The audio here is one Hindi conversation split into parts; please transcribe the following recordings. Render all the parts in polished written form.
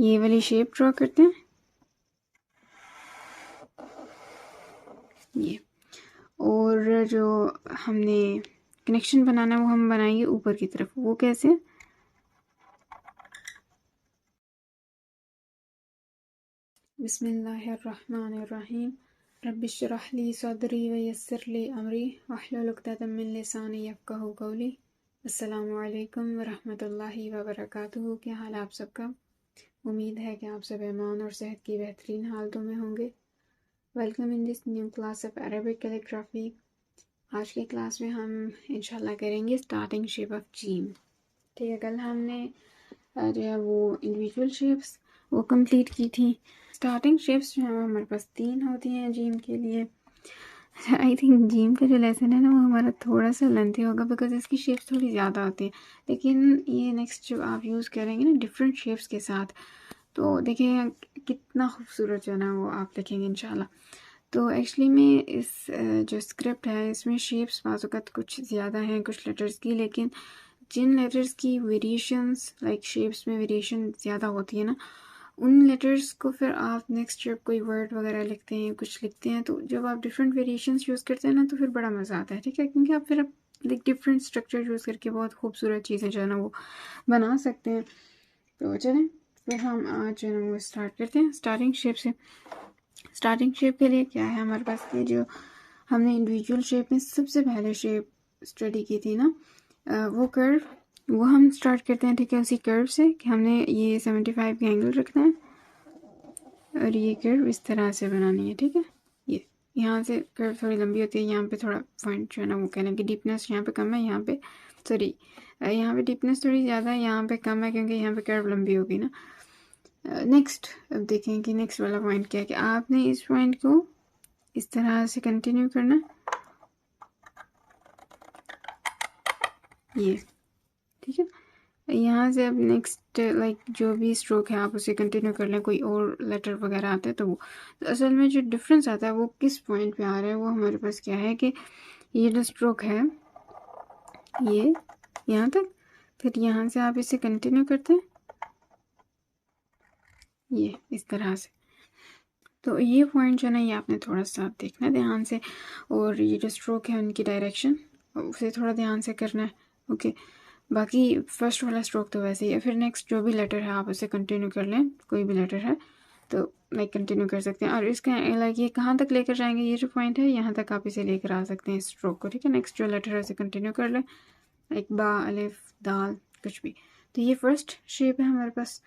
ये वाली शेप ड्रॉ करते हैं, ये। और जो हमने कनेक्शन बनाना है वो हम बनाएंगे ऊपर की तरफ। वो कैसे? बिस्मिल्लाहिर्रहमानिर्रहीम। रब्बिश्रह ली सदरी व यस्सिर ली अमरी वहलुल उक़दतम मिन लिसानी यफ़क़हू क़ौली। अस्सलामु अलैकुम व रहमतुल्लाहि व बरकातुहू। क्या हाल है आप सबका? उम्मीद है कि आप सब ईमान और सेहत की बेहतरीन हालतों में होंगे। Welcome in this new class of Arabic calligraphy. आज की क्लास में हम इंशाल्लाह करेंगे स्टार्टिंग शेप ऑफ जीम। ठीक है, कल हमने जो है वो इंडिविजुअल शेप्स वो कंप्लीट की थी। स्टार्टिंग शेप्स जो है हमारे पास 3 होती हैं जीम के लिए। आई थिंक जीम का जो लेसन है ना वो हमारा थोड़ा सा लेंथी होगा बिकॉज इसकी शेप्स थोड़ी ज़्यादा होती हैं, लेकिन ये नेक्स्ट जो आप यूज़ करेंगे ना डिफरेंट शेप्स के साथ, तो देखिए कितना खूबसूरत जो है ना वो आप लिखेंगे इंशाल्लाह। तो एक्चुअली में इस जो स्क्रिप्ट है इसमें शेप्स बाज़ कुछ ज़्यादा हैं कुछ लेटर्स की, लेकिन जिन लेटर्स की वेरिएशंस लाइक शेप्स में वेरिएशन ज़्यादा होती है ना, उन लेटर्स को फिर आप नेक्स्ट जब कोई वर्ड वगैरह लिखते हैं कुछ लिखते हैं तो जब आप डिफरेंट वेरिएशंस यूज़ करते हैं ना तो फिर बड़ा मज़ा आता है। ठीक है, क्योंकि आप फिर लाइक डिफरेंट स्ट्रक्चर यूज़ करके बहुत खूबसूरत चीज़ें जो है ना वो बना सकते हैं। तो चलें फिर हम आज जो है ना वो स्टार्ट करते हैं स्टार्टिंग शेप से। स्टार्टिंग शेप के लिए क्या है हमारे पास, ये जो हमने इंडिविजुअल शेप में सबसे पहले शेप स्टडी की थी ना, वो कर्व, वो हम स्टार्ट करते हैं। ठीक है, उसी कर्व से कि हमने ये 75 का एंगल रखना है और ये कर्व इस तरह से बनानी है। ठीक है, ये यहाँ से कर्व थोड़ी लंबी होती है, यहाँ पे थोड़ा पॉइंट जो है ना वो कहना कि डीपनेस यहाँ पे कम है, यहाँ पे सॉरी यहाँ पे डीपनेस थोड़ी ज़्यादा है, यहाँ पे कम है क्योंकि यहाँ पे कर्व लंबी होगी ना। नेक्स्ट अब देखें कि नेक्स्ट वाला पॉइंट क्या है कि आपने इस पॉइंट को इस तरह से कंटिन्यू करना, ये। ठीक है, यहाँ से अब नेक्स्ट लाइक जो भी स्ट्रोक है आप उसे कंटिन्यू कर लें, कोई और लेटर वगैरह आता है तो वो तो असल में जो डिफरेंस आता है वो किस पॉइंट पे आ रहा है, वो हमारे पास क्या है कि ये जो स्ट्रोक है ये यहाँ तक, फिर यहाँ से आप इसे कंटिन्यू करते हैं ये इस तरह से। तो ये पॉइंट जो है ना ये आपने थोड़ा सा देखना है ध्यान से, और ये जो स्ट्रोक है उनकी डायरेक्शन उसे थोड़ा ध्यान से करना है। ओके, बाकी फर्स्ट वाला स्ट्रोक तो वैसे ही है। फिर नेक्स्ट जो भी लेटर है आप उसे कंटिन्यू कर लें, कोई भी लेटर है तो लाइक कंटिन्यू कर सकते हैं। और इसका लाइक ये कहाँ तक लेकर जाएंगे, ये जो पॉइंट है यहाँ तक आप इसे लेकर आ सकते हैं इस स्ट्रोक को। ठीक है, नेक्स्ट जो लेटर है उसे कंटिन्यू कर लें, लाइक बा अलिफ दाल कुछ भी। तो ये फर्स्ट शेप है हमारे पास।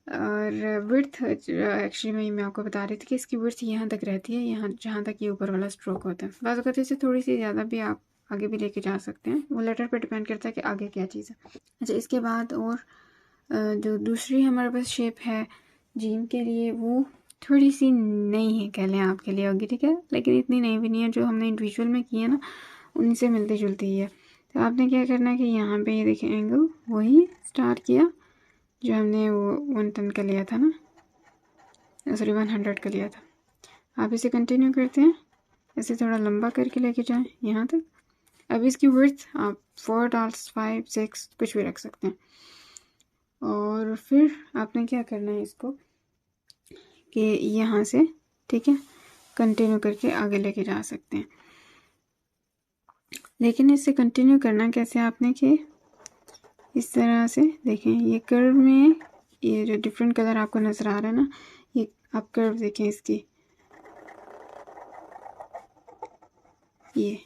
और विड्थ एक्चुअली मैं आपको बता रही थी कि इसकी विड्थ यहाँ तक रहती है, यहाँ जहाँ तक ये ऊपर वाला स्ट्रोक होता है। बाज़ वक़्त इसे थोड़ी सी ज़्यादा भी आप आगे भी लेके जा सकते हैं, वो लेटर पे डिपेंड करता है कि आगे क्या चीज़ है। अच्छा, इसके बाद और जो दूसरी हमारे पास शेप है जीम के लिए वो थोड़ी सी नई है कह लें आपके लिए होगी। ठीक है, लेकिन इतनी नई भी नहीं है, जो हमने इंडिविजुअल में की है ना उनसे मिलती जुलती ही है। तो आपने क्या करना है कि यहाँ पे ये देखें एंगल वही स्टार्ट किया जो हमने वो 110 का लिया था ना, सॉरी 100 का लिया था। आप इसे कंटिन्यू करते हैं, इसे थोड़ा लंबा करके लेके जाएं यहाँ तक। अब इसकी विड्थ आप 4 डॉट्स 5 6 कुछ भी रख सकते हैं। और फिर आपने क्या करना है इसको कि यहाँ से ठीक है कंटिन्यू करके आगे लेके जा सकते हैं। लेकिन इसे कंटिन्यू करना कैसे आपने कि इस तरह से देखें, ये कर्व में ये जो डिफरेंट कलर आपको नज़र आ रहा है ना, ये आप कर्व देखें इसकी, ये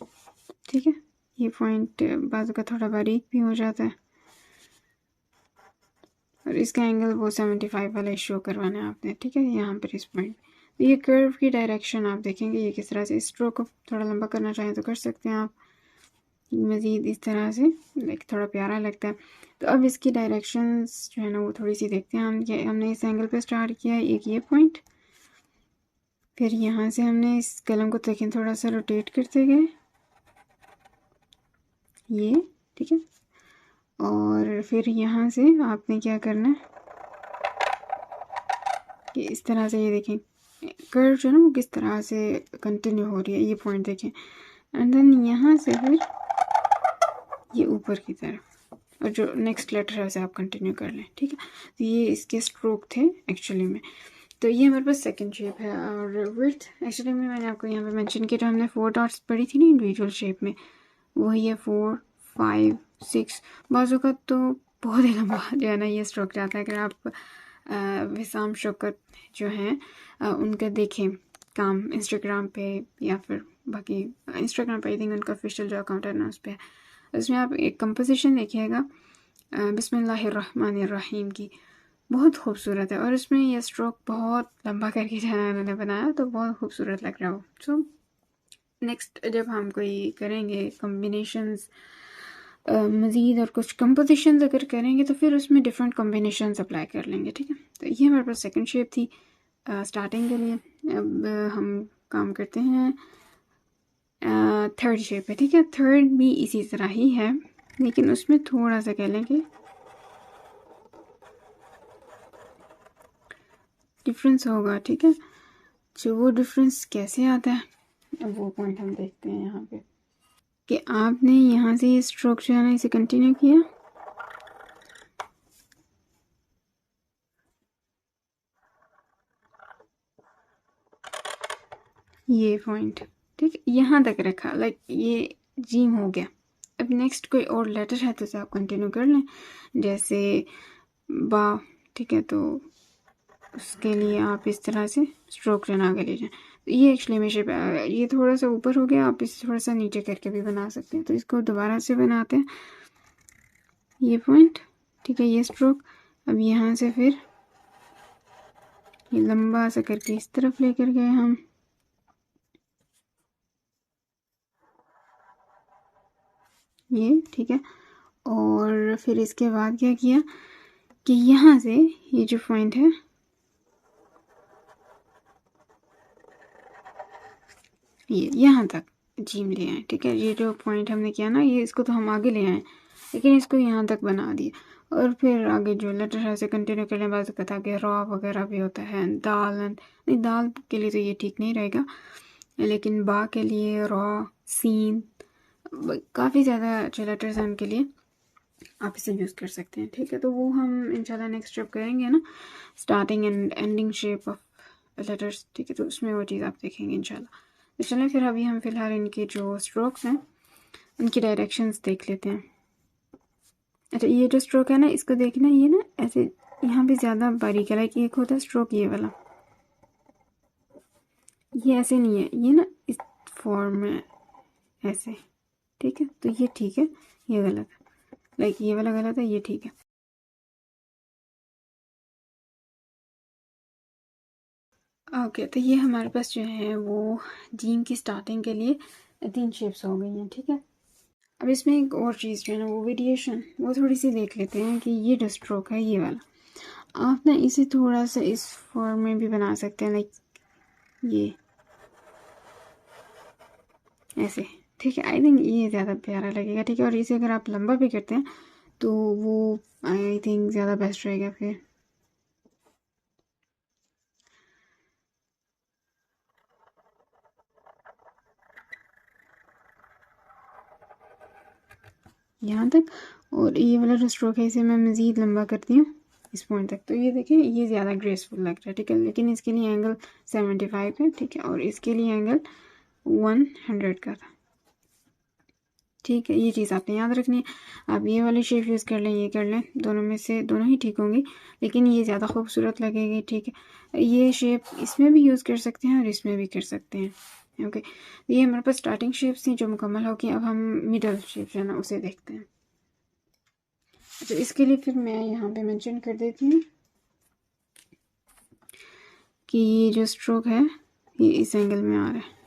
ठीक है, ये पॉइंट बाजू का थोड़ा बारीक भी हो जाता है और इसका एंगल वो 75 वाला शो करवाना है आपने। ठीक है, यहाँ पर इस पॉइंट ये कर्व की डायरेक्शन आप देखेंगे ये किस तरह से, स्ट्रोक को थोड़ा लंबा करना चाहें तो कर सकते हैं आप मज़ीद इस तरह से, लाइक थोड़ा प्यारा लगता है। तो अब इसकी डायरेक्शंस जो है ना वो थोड़ी सी देखते हैं हम। ये हमने इस एंगल पे स्टार्ट किया है, एक ये पॉइंट, फिर यहाँ से हमने इस कलम को देखें थोड़ा सा रोटेट करते गए ये, ठीक है। और फिर यहाँ से आपने क्या करना है कि इस तरह से ये देखें कर्व जो है ना वो किस तरह से कंटिन्यू हो रही है, ये पॉइंट देखें। एंड देन यहाँ से फिर ये ऊपर की तरफ और जो नेक्स्ट लेटर है उसे आप कंटिन्यू कर लें, ठीक है। तो ये इसके स्ट्रोक थे एक्चुअली में। तो ये हमारे पास सेकंड शेप है। और विड्थ एक्चुअली में मैंने आपको यहाँ पे मेंशन किया, जो हमने 4 डॉट्स पढ़ी थी ना इंडिविजुअल शेप में, वही है 4, 5, 6। बाजू का तो बहुत ही लंबा जो है ना ये स्ट्रोक जाता है। अगर आप विसाम शौकत जो हैं उनका देखें काम इंस्टाग्राम पे या फिर बाकी इंस्टाग्राम पे, आई थिंक उनका ऑफिशियल जो अकाउंट है ना उस पर, उसमें आप एक कंपोजिशन देखिएगा बिस्मिल्लाहिर्रहमानिर्रहीम की, बहुत खूबसूरत है। और इसमें यह स्ट्रोक बहुत लंबा करके जो है उन्होंने बनाया, तो बहुत खूबसूरत लग रहा हो। सो नेक्स्ट जब हम कोई करेंगे कॉम्बिनेशंस मज़ीद और कुछ कंपोजिशंस अगर करेंगे तो फिर उसमें डिफरेंट कॉम्बिनेशंस अप्लाई कर लेंगे, ठीक है। तो ये हमारे पास सेकंड शेप थी स्टार्टिंग के लिए। अब हम काम करते हैं थर्ड शेप पे, ठीक है। थर्ड भी इसी तरह ही है, लेकिन उसमें थोड़ा सा कह लें कि डिफरेंस होगा, ठीक है। जो वो डिफरेंस कैसे आता है, अब वो पॉइंट हम देखते हैं यहाँ पे कि आपने यहाँ से ये स्ट्रोक जो है ना इसे कंटिन्यू किया, ये पॉइंट, ठीक, यहाँ तक रखा, लाइक ये जीम हो गया। अब नेक्स्ट कोई और लेटर है तो उसे आप कंटिन्यू कर लें, जैसे बा, ठीक है। तो उसके लिए आप इस तरह से स्ट्रोक बना के ले जाएं। तो ये एक्चुअली में शेप ये थोड़ा सा ऊपर हो गया, आप इसे थोड़ा सा नीचे करके भी बना सकते हैं। तो इसको दोबारा से बनाते हैं, ये पॉइंट, ठीक है, ये स्ट्रोक। अब यहाँ से फिर ये लंबा सा करके इस तरफ लेकर गए हम, ये ठीक है। और फिर इसके बाद क्या किया कि यहाँ से ये जो पॉइंट है ये यहाँ तक जीम ले आए, ठीक है। ये जो पॉइंट हमने किया ना, ये इसको तो हम आगे ले आए, लेकिन इसको यहाँ तक बना दिया। और फिर आगे जो लेटर है उसे कंटिन्यू करने के बाद पता कि रॉ वगैरह भी होता है, दाल, नहीं दाल के लिए तो ये ठीक नहीं रहेगा, लेकिन बा के लिए रॉ, सीन, काफ़ी ज़्यादा जो लेटर्स हैं उनके लिए आप इसे यूज़ कर सकते हैं, ठीक है। तो वो हम इंशाल्लाह नेक्स्ट जब करेंगे ना starting and ending shape of letters, ठीक है, तो उसमें वो चीज़ आप देखेंगे इंशाल्लाह। तो चलें फिर अभी हम फ़िलहाल इनके जो स्ट्रोक्स हैं उनकी डायरेक्शंस देख लेते हैं। अच्छा, ये जो स्ट्रोक है ना इसको देखना, ये ना ऐसे यहाँ पे ज़्यादा बारीक है, लाइक एक होता है स्ट्रोक ये वाला, ये ऐसे नहीं है, ये ना इस फॉर्म में ऐसे, ठीक है। तो ये ठीक है, ये गलत है, लाइक ये वाला गलत है, ये ठीक है। ओके, तो ये हमारे पास जो है वो जीम की स्टार्टिंग के लिए 3 शेप्स हो गई हैं, ठीक है। अब इसमें एक और चीज़ जो है ना वो वेरिएशन वो थोड़ी सी देख लेते हैं कि ये जो स्ट्रोक है ये वाला, आप ना इसे थोड़ा सा इस फॉर्म में भी बना सकते हैं, लाइक ये ऐसे, ठीक है। आई थिंक ये ज़्यादा प्यारा लगेगा, ठीक है। और इसे अगर आप लंबा भी करते हैं तो वो आई थिंक ज़्यादा बेस्ट रहेगा फिर। यहाँ तक, और ये वाला जो स्ट्रोक है इसे मैं मज़ीद लंबा करती हूँ इस पॉइंट तक। तो ये देखिए ये ज़्यादा ग्रेसफुल लग रहा है, ठीक है। लेकिन इसके लिए एंगल 75 है, ठीक है, और इसके लिए एंगल 100 का था, ठीक है। ये चीज़ आपने याद रखनी है। आप ये वाली शेप यूज़ कर लें, ये कर लें, दोनों में से दोनों ही ठीक होंगी, लेकिन ये ज़्यादा खूबसूरत लगेगी, ठीक है। ये शेप इसमें भी यूज़ कर सकते हैं और इसमें भी कर सकते हैं, ओके। ये हमारे पास स्टार्टिंग शेप्स थी जो मुकम्मल हो गई। अब हम मिडल शेप जो है ना उसे देखते हैं। तो इसके लिए फिर मैं यहाँ पे मेंशन कर देती हूँ कि ये जो स्ट्रोक है ये इस एंगल में आ रहा है,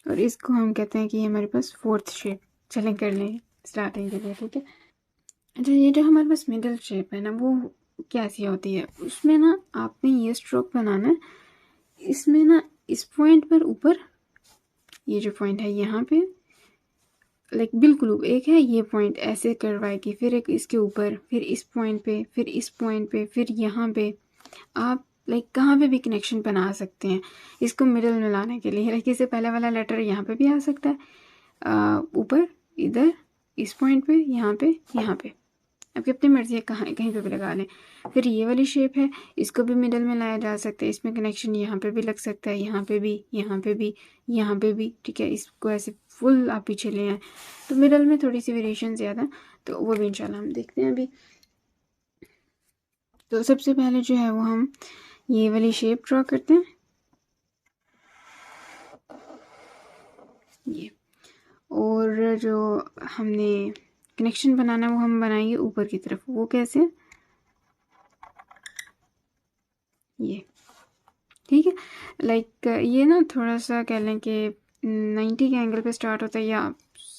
और इसको हम कहते हैं कि ये हमारे पास फोर्थ शेप। चलें कर लें स्टार्टिंग के लिए, ठीक है। अच्छा, ये जो हमारे पास मिडल शेप है ना वो कैसी होती है, उसमें ना आपने ये स्ट्रोक बनाना है, इसमें ना इस पॉइंट पर ऊपर ये जो पॉइंट है यहाँ पे, लाइक बिल्कुल एक है ये पॉइंट ऐसे करवाएगी, फिर एक इसके ऊपर, फिर इस पॉइंट पे, फिर इस पॉइंट पे, फिर यहाँ पे। आप लाइक कहाँ पे भी कनेक्शन बना सकते हैं इसको मिडल में लाने के लिए। लाइक इससे पहले वाला लेटर यहाँ पे भी आ सकता है, ऊपर, इधर, इस पॉइंट पे, यहाँ पे, यहाँ पे, आपकी अपनी मर्जी है कहाँ कहीं पे भी लगा लें। फिर ये वाली शेप है, इसको भी मिडल में लाया जा सकता है, इसमें कनेक्शन यहाँ पे भी लग सकता है, यहाँ पे भी, यहाँ पे भी, यहाँ पे भी, ठीक है। इसको ऐसे फुल आप पीछे ले आए तो मिडल में थोड़ी सी वेरिएशन ज़्यादा, तो वो भी इंशाल्लाह हम देखते हैं अभी। तो सबसे पहले जो है वो हम ये वाली शेप ड्रॉ करते हैं, ये। और जो हमने कनेक्शन बनाना है वो हम बनाएंगे ऊपर की तरफ। वो कैसे, ये, ठीक है। लाइक ये ना थोड़ा सा कह लें कि 90 के एंगल पे स्टार्ट होता है, या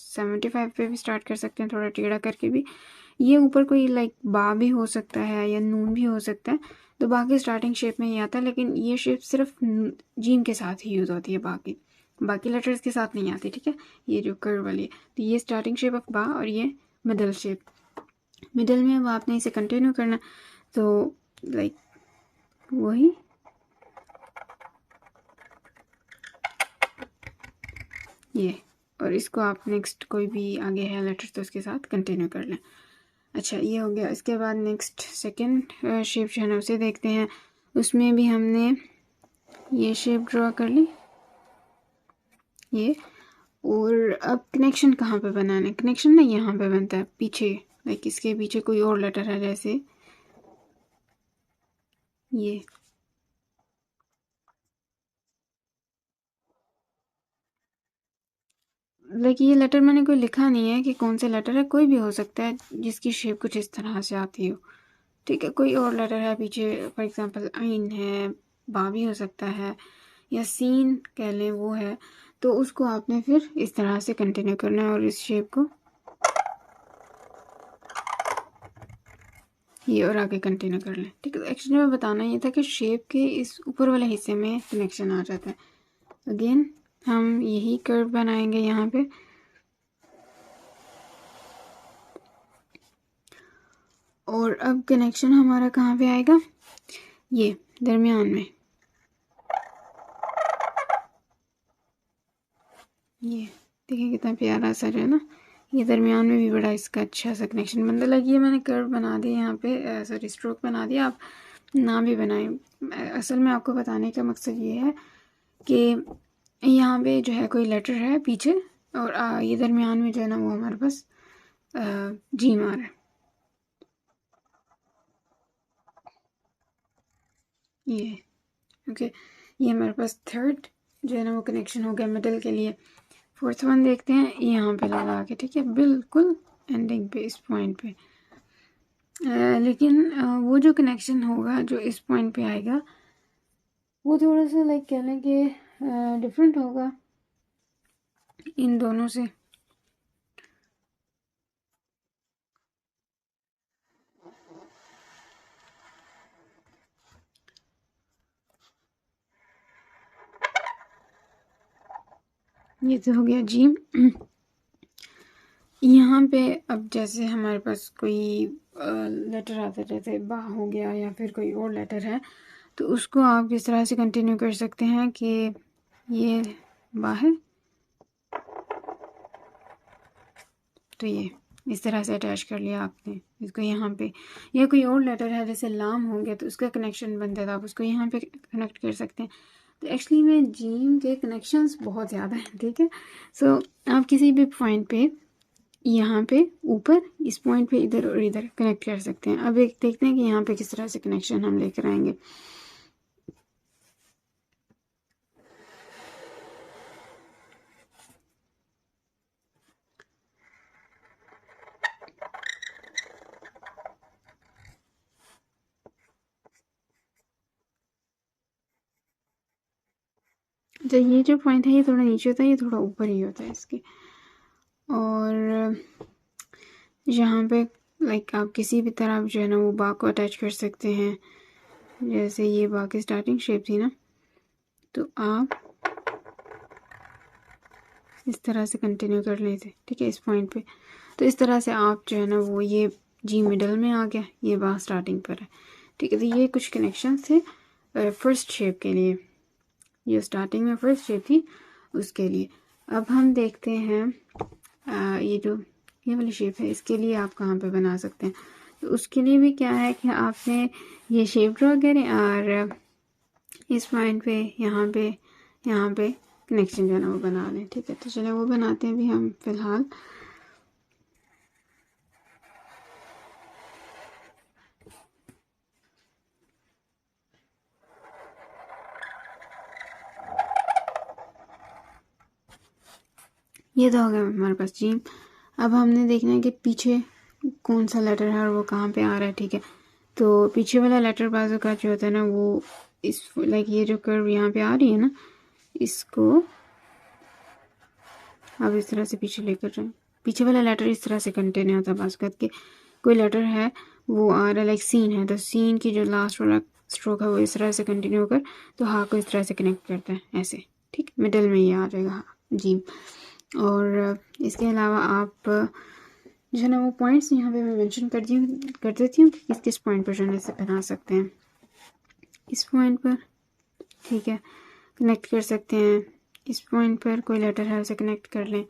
75 पे भी स्टार्ट कर सकते हैं, थोड़ा टेढ़ा करके भी। ये ऊपर कोई लाइक बा भी हो सकता है या नून भी हो सकता है, तो बा की स्टार्टिंग शेप में ही आता है, लेकिन ये शेप सिर्फ जीम के साथ ही यूज़ होती है, बाकी लेटर्स के साथ नहीं आती, ठीक है। ये जो कर्व वाली है, तो ये स्टार्टिंग शेप ऑफ बा और ये मिडल शेप। मिडल में अब आपने इसे कंटिन्यू करना, तो लाइक वही ये, और इसको आप नेक्स्ट कोई भी आगे है लेटर तो उसके साथ कंटिन्यू कर लें। अच्छा, ये हो गया। इसके बाद नेक्स्ट सेकंड शेप जो है ना उसे देखते हैं। उसमें भी हमने ये शेप ड्रॉ कर ली, ये। और अब कनेक्शन कहाँ पे बनाना है? कनेक्शन ना यहाँ पे बनता है पीछे, लाइक इसके पीछे कोई और लेटर है, जैसे ये। लाइक ये लेटर मैंने कोई लिखा नहीं है कि कौन सा लेटर है, कोई भी हो सकता है जिसकी शेप कुछ इस तरह से आती हो, ठीक है। कोई और लेटर है पीछे, फॉर एग्जांपल आइन है, बा भी हो सकता है, या सीन कह लें वो है, तो उसको आपने फिर इस तरह से कंटिन्यू करना है और इस शेप को ये और आगे कंटिन्यू कर लें, ठीक है। एक्चुअली में बताना ये था कि शेप के इस ऊपर वाले हिस्से में कनेक्शन आ जाता है। अगेन हम यही कर्व बनाएंगे यहाँ पे, और अब कनेक्शन हमारा कहाँ पे आएगा? ये दरमियान में, ये देखिए कितना प्यारा सा जो है ना, ये दरमियान में भी बड़ा इसका अच्छा सा कनेक्शन बनता है। लगी मैंने कर्व बना दिया यहाँ पे, सॉरी स्ट्रोक बना दिया, आप ना भी बनाएं। असल में आपको बताने का मकसद ये है कि यहाँ पे जो है कोई लेटर है पीछे, और ये दरमियान में जो है ना वो हमारे पास जीम आ रहा है, ये ओके। ये हमारे पास थर्ड जो है ना वो कनेक्शन हो गया मिडल के लिए। फोर्थ वन देखते हैं यहाँ पे लगा के, ठीक है, बिल्कुल एंडिंग पे, इस पॉइंट पे। लेकिन वो जो कनेक्शन होगा जो इस पॉइंट पे आएगा वो थोड़ा सा लाइक कह लें कि डिफरेंट होगा इन दोनों से। ये तो हो गया जीम। यहाँ पे अब जैसे हमारे पास कोई लेटर आता है, जैसे बा हो गया या फिर कोई और लेटर है, तो उसको आप इस तरह से कंटिन्यू कर सकते हैं कि ये बा है, तो ये इस तरह से अटैच कर लिया आपने इसको यहाँ पे। या कोई और लेटर है जैसे लाम हो गया, तो उसका कनेक्शन बनता था, आप उसको यहाँ पे कनेक्ट कर सकते हैं। तो एक्चुअली में जीम के कनेक्शंस बहुत ज़्यादा हैं, ठीक है। सो आप किसी भी पॉइंट पे यहाँ पे ऊपर, इस पॉइंट पे इधर और इधर कनेक्ट कर सकते हैं। अब एक देखते हैं कि यहाँ पे किस तरह से कनेक्शन हम लेकर आएंगे। तो ये जो पॉइंट है ये थोड़ा नीचे होता है, ये थोड़ा ऊपर ही होता है इसके। और यहाँ पे लाइक आप किसी भी तरह जो है ना वो बा को अटैच कर सकते हैं। जैसे ये बा की स्टार्टिंग शेप थी ना, तो आप इस तरह से कंटिन्यू कर लेते, ठीक है, इस पॉइंट पे। तो इस तरह से आप जो है ना वो ये जी मिडल में आ गया, ये बा स्टार्टिंग पर है, ठीक है। तो ये कुछ कनेक्शन थे फर्स्ट शेप के लिए, ये स्टार्टिंग में फर्स्ट शेप थी उसके लिए। अब हम देखते हैं ये जो ये वाली शेप है इसके लिए आप कहाँ पे बना सकते हैं। तो उसके लिए भी क्या है कि आपने ये शेप ड्रॉ करें और इस पॉइंट पे यहाँ पे कनेक्शन जो है ना वो बना लें। ठीक है, तो चलो वो बनाते हैं भी हम फिलहाल। ये तो हो गया हमारे पास जी। अब हमने देखना है कि पीछे कौन सा लेटर है और वो कहाँ पे आ रहा है। ठीक है, तो पीछे वाला लेटर बाजू का जो होता है ना वो इस लाइक ये जो कर्व यहाँ पे आ रही है ना, इसको अब इस तरह से पीछे लेकर जाएं। पीछे वाला लेटर इस तरह से कंटिन्यू होता है बास्केट के। कोई लेटर है वो आ रहा है लाइक सीन है, तो सीन की जो लास्ट वाला स्ट्रोक है वो इस तरह से कंटिन्यू होकर तो हाँ को इस तरह से कनेक्ट करता है ऐसे। ठीक, मिडल में ये आ जाएगा हाँ जी। और इसके अलावा आप जो है ना वो पॉइंट्स यहाँ पे मैं मेंशन कर देती हूँ कि किस किस पॉइंट पर जो है इसे बना सकते हैं। इस पॉइंट पर ठीक है कनेक्ट कर सकते हैं, इस पॉइंट पर कोई लेटर है उसे कनेक्ट कर लें,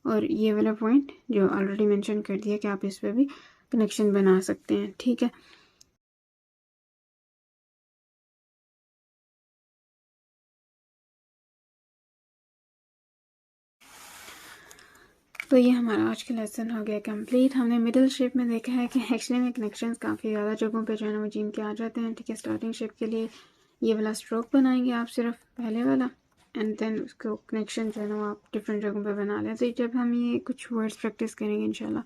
और ये वाला पॉइंट जो ऑलरेडी मेंशन कर दिया कि आप इस पर भी कनेक्शन बना सकते हैं। ठीक है, तो ये हमारा आज का लेसन हो गया कंप्लीट। हमने मिडिल शेप में देखा है कि एक्चुअली में कनेक्शंस काफ़ी ज़्यादा जगहों पे जो है ना वो जीम के आ जाते हैं। ठीक है, स्टार्टिंग शेप के लिए ये वाला स्ट्रोक बनाएंगे आप सिर्फ पहले वाला, एंड देन उसको कनेक्शन जो है ना वो आप डिफरेंट जगहों पे बना लें। तो जब हम ये कुछ वर्ड्स प्रैक्टिस करेंगे इंशाल्लाह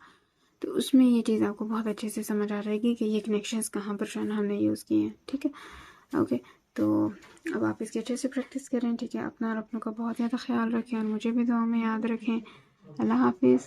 तो उसमें ये चीज़ आपको बहुत अच्छे से समझ आ जाएगी कि ये कनेक्शंस कहाँ पर जो है ना हमने यूज़ किए हैं। ठीक है, ओके, तो अब आप इसकी अच्छे से प्रैक्टिस करें। ठीक है, अपना और अपनों का बहुत ज़्यादा ख्याल रखें और मुझे भी दुआ में याद रखें। अल्लाह हाफिज़।